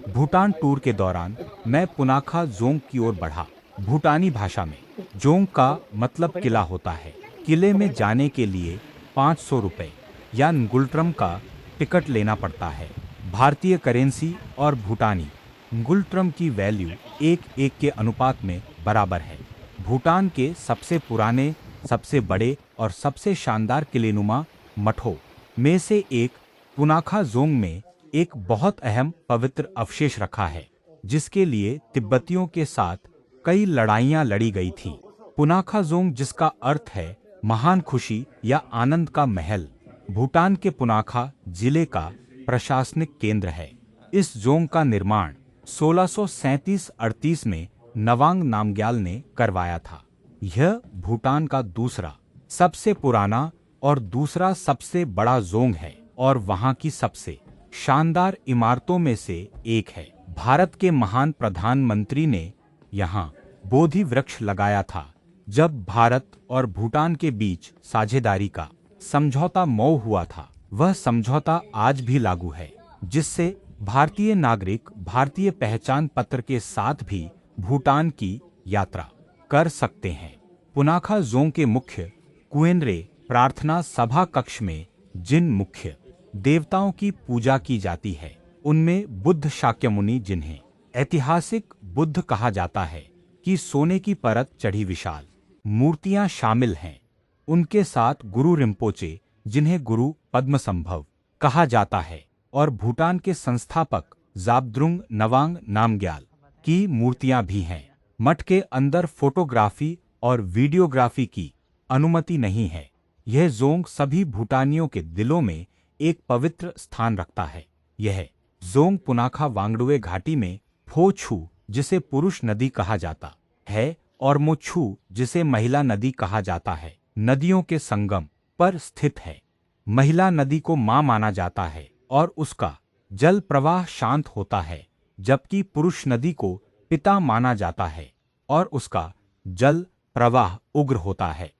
Bhutan tour के दौरान मैं पुनाखा जोंग की ओर बढ़ा। भूटानी भाषा में जोंग का मतलब किला होता है। किले में जाने के लिए 500 रुपये या ngulltram का टिकट लेना पड़ता है। भारतीय करेंसी और भूटानी ngulltram की वैल्यू 1:1 के अनुपात में बराबर है। भूटान के सबसे पुराने, सबसे बड़े और सबसे शानदार किलेनुमा मठों में से एक पुनाखा जोंग में एक बहुत अहम पवित्र अवशेष रखा है, जिसके लिए तिब्बतियों के साथ कई लड़ाइयां लड़ी गई थीं। पुनाखा जोंग, जिसका अर्थ है महान खुशी या आनंद का महल, भूटान के पुनाखा जिले का प्रशासनिक केंद्र है। इस जोंग का निर्माण 1637-38 में नवांग नामग्याल ने करवाया था। यह भूटान का दूसरा सबसे पुराना और दूसरा सबसे बड़ा जोंग है और वहां की सबसे शानदार इमारतों में से एक है। भारत के महान प्रधानमंत्री ने यहाँ बोधि वृक्ष लगाया था जब भारत और भूटान के बीच साझेदारी का समझौता मौ हुआ था। वह समझौता आज भी लागू है, जिससे भारतीय नागरिक भारतीय पहचान पत्र के साथ भी भूटान की यात्रा कर सकते हैं। पुनाखा जोंग के मुख्य कुएनरे प्रार्थना सभा कक्ष में जिन मुख्य देवताओं की पूजा की जाती है, उनमें बुद्ध शाक्यमुनि, जिन्हें ऐतिहासिक बुद्ध कहा जाता है, की सोने की परत चढ़ी विशाल मूर्तियां शामिल हैं। उनके साथ गुरु रिम्पोचे, जिन्हें गुरु पद्मसंभव कहा जाता है, और भूटान के संस्थापक ज़ाब्द्रुंग नवांग नामग्याल की मूर्तियां भी हैं। मठ के अंदर फोटोग्राफी और वीडियोग्राफी की अनुमति नहीं है। यह जोंग सभी भूटानियों के दिलों में एक पवित्र स्थान रखता है। यह जोंग पुनाखा वांगडुवे घाटी में फो छू, जिसे पुरुष नदी कहा जाता है, और मो छू, जिसे महिला नदी कहा जाता है, नदियों के संगम पर स्थित है। महिला नदी को मां माना जाता है और उसका जल प्रवाह शांत होता है, जबकि पुरुष नदी को पिता माना जाता है और उसका जल प्रवाह उग्र होता है।